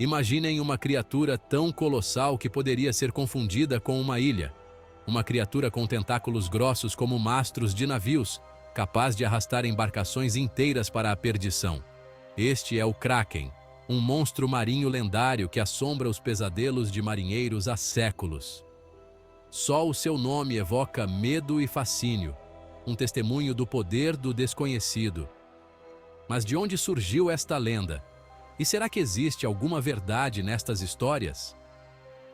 Imaginem uma criatura tão colossal que poderia ser confundida com uma ilha. Uma criatura com tentáculos grossos como mastros de navios, capaz de arrastar embarcações inteiras para a perdição. Este é o Kraken, um monstro marinho lendário que assombra os pesadelos de marinheiros há séculos. Só o seu nome evoca medo e fascínio, um testemunho do poder do desconhecido. Mas de onde surgiu esta lenda? E será que existe alguma verdade nestas histórias?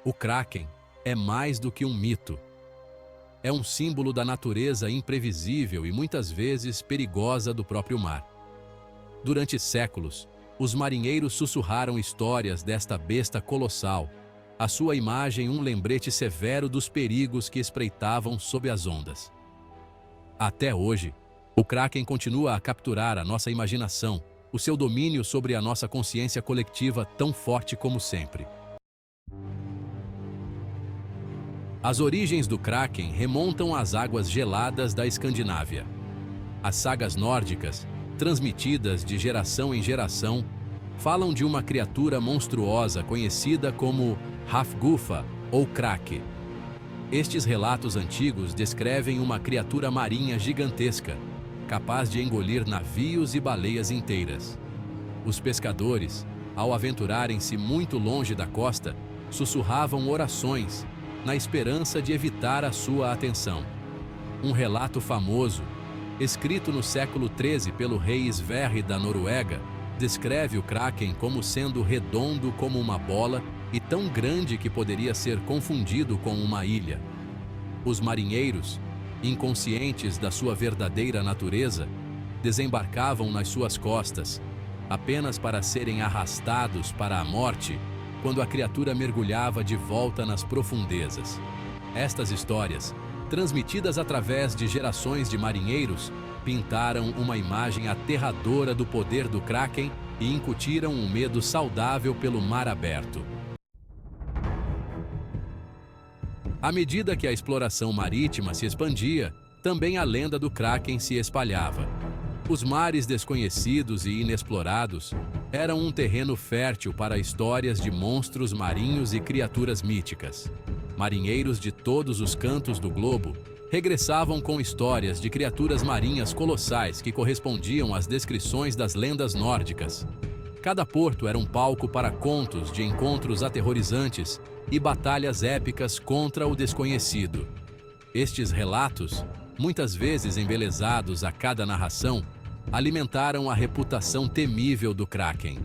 O Kraken é mais do que um mito. É um símbolo da natureza imprevisível e muitas vezes perigosa do próprio mar. Durante séculos, os marinheiros sussurraram histórias desta besta colossal, a sua imagem um lembrete severo dos perigos que espreitavam sob as ondas. Até hoje, o Kraken continua a capturar a nossa imaginação, o seu domínio sobre a nossa consciência coletiva tão forte como sempre. As origens do Kraken remontam às águas geladas da Escandinávia. As sagas nórdicas, transmitidas de geração em geração, falam de uma criatura monstruosa conhecida como Hafgufa ou Krake. Estes relatos antigos descrevem uma criatura marinha gigantesca, capaz de engolir navios e baleias inteiras. Os pescadores, ao aventurarem-se muito longe da costa, sussurravam orações, na esperança de evitar a sua atenção. Um relato famoso, escrito no século XIII pelo rei Sverre da Noruega, descreve o Kraken como sendo redondo como uma bola e tão grande que poderia ser confundido com uma ilha. Os marinheiros, inconscientes da sua verdadeira natureza, desembarcavam nas suas costas, apenas para serem arrastados para a morte quando a criatura mergulhava de volta nas profundezas. Estas histórias, transmitidas através de gerações de marinheiros, pintaram uma imagem aterradora do poder do Kraken e incutiram um medo saudável pelo mar aberto. À medida que a exploração marítima se expandia, também a lenda do Kraken se espalhava. Os mares desconhecidos e inexplorados eram um terreno fértil para histórias de monstros marinhos e criaturas míticas. Marinheiros de todos os cantos do globo regressavam com histórias de criaturas marinhas colossais que correspondiam às descrições das lendas nórdicas. Cada porto era um palco para contos de encontros aterrorizantes e batalhas épicas contra o desconhecido. Estes relatos, muitas vezes embelezados a cada narração, alimentaram a reputação temível do Kraken.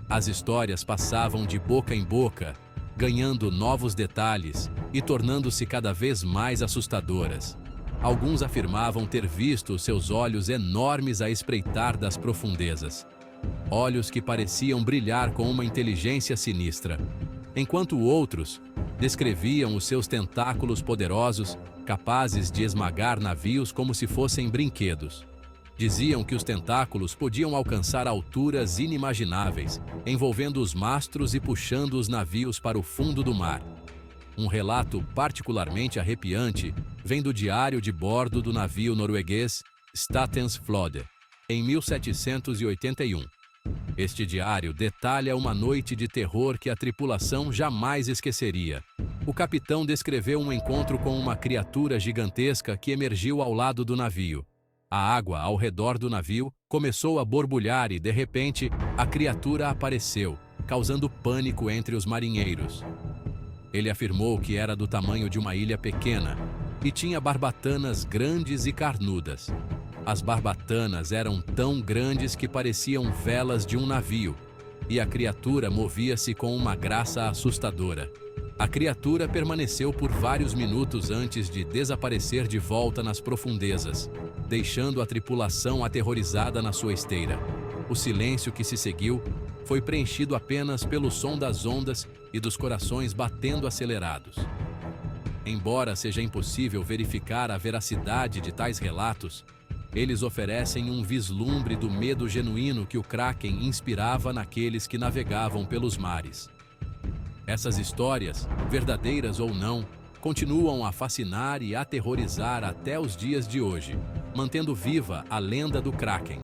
As histórias passavam de boca em boca, ganhando novos detalhes e tornando-se cada vez mais assustadoras. Alguns afirmavam ter visto seus olhos enormes a espreitar das profundezas. Olhos que pareciam brilhar com uma inteligência sinistra, enquanto outros descreviam os seus tentáculos poderosos, capazes de esmagar navios como se fossem brinquedos. Diziam que os tentáculos podiam alcançar alturas inimagináveis, envolvendo os mastros e puxando os navios para o fundo do mar. Um relato particularmente arrepiante vem do diário de bordo do navio norueguês Statens Flode, em 1781. Este diário detalha uma noite de terror que a tripulação jamais esqueceria. O capitão descreveu um encontro com uma criatura gigantesca que emergiu ao lado do navio. A água ao redor do navio começou a borbulhar e, de repente, a criatura apareceu, causando pânico entre os marinheiros. Ele afirmou que era do tamanho de uma ilha pequena e tinha barbatanas grandes e carnudas. As barbatanas eram tão grandes que pareciam velas de um navio, e a criatura movia-se com uma graça assustadora. A criatura permaneceu por vários minutos antes de desaparecer de volta nas profundezas, deixando a tripulação aterrorizada na sua esteira. O silêncio que se seguiu foi preenchido apenas pelo som das ondas e dos corações batendo acelerados. Embora seja impossível verificar a veracidade de tais relatos, eles oferecem um vislumbre do medo genuíno que o Kraken inspirava naqueles que navegavam pelos mares. Essas histórias, verdadeiras ou não, continuam a fascinar e aterrorizar até os dias de hoje, mantendo viva a lenda do Kraken.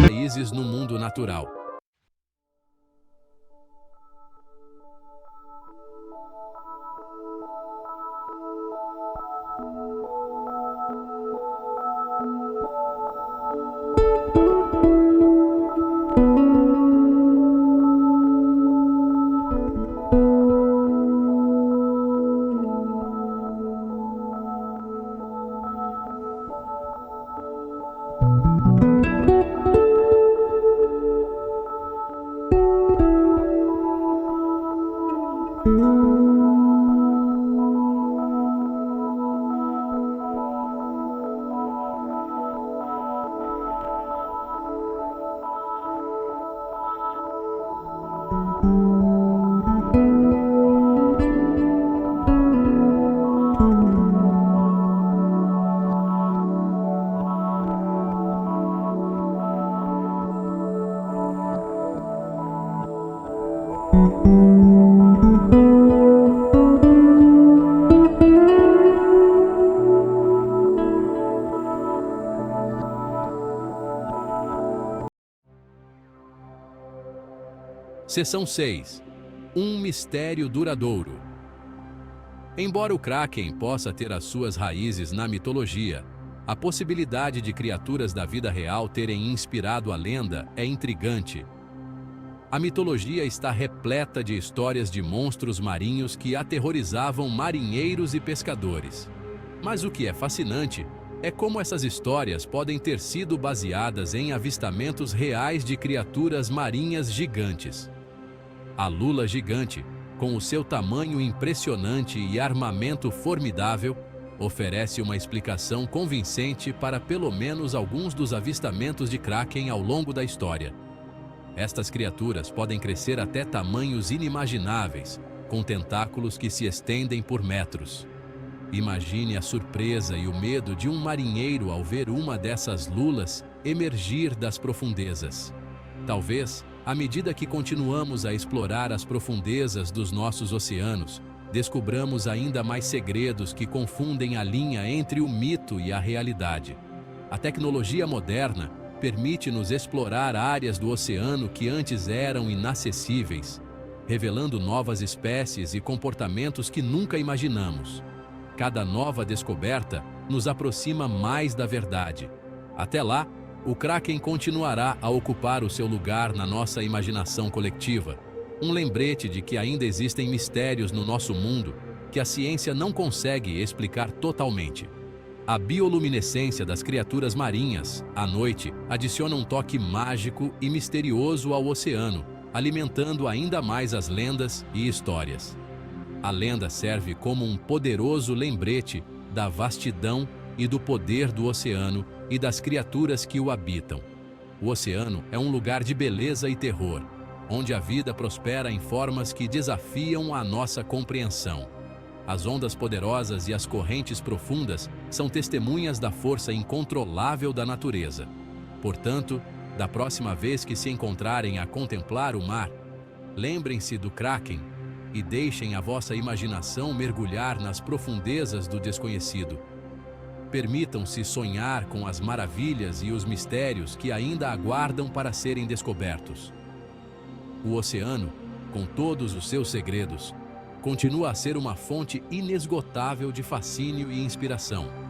Raízes no mundo natural. Seção 6. Um mistério duradouro. Embora o Kraken possa ter as suas raízes na mitologia, a possibilidade de criaturas da vida real terem inspirado a lenda é intrigante. A mitologia está repleta de histórias de monstros marinhos que aterrorizavam marinheiros e pescadores. Mas o que é fascinante é como essas histórias podem ter sido baseadas em avistamentos reais de criaturas marinhas gigantes. A lula gigante, com o seu tamanho impressionante e armamento formidável, oferece uma explicação convincente para pelo menos alguns dos avistamentos de Kraken ao longo da história. Estas criaturas podem crescer até tamanhos inimagináveis, com tentáculos que se estendem por metros. Imagine a surpresa e o medo de um marinheiro ao ver uma dessas lulas emergir das profundezas. Talvez, à medida que continuamos a explorar as profundezas dos nossos oceanos, descobramos ainda mais segredos que confundem a linha entre o mito e a realidade. A tecnologia moderna permite-nos explorar áreas do oceano que antes eram inacessíveis, revelando novas espécies e comportamentos que nunca imaginamos. Cada nova descoberta nos aproxima mais da verdade. Até lá, o Kraken continuará a ocupar o seu lugar na nossa imaginação coletiva, um lembrete de que ainda existem mistérios no nosso mundo que a ciência não consegue explicar totalmente. A bioluminescência das criaturas marinhas, à noite, adiciona um toque mágico e misterioso ao oceano, alimentando ainda mais as lendas e histórias. A lenda serve como um poderoso lembrete da vastidão e do poder do oceano e das criaturas que o habitam. O oceano é um lugar de beleza e terror, onde a vida prospera em formas que desafiam a nossa compreensão. As ondas poderosas e as correntes profundas são testemunhas da força incontrolável da natureza. Portanto, da próxima vez que se encontrarem a contemplar o mar, lembrem-se do Kraken e deixem a vossa imaginação mergulhar nas profundezas do desconhecido. Permitam-se sonhar com as maravilhas e os mistérios que ainda aguardam para serem descobertos. O oceano, com todos os seus segredos, continua a ser uma fonte inesgotável de fascínio e inspiração.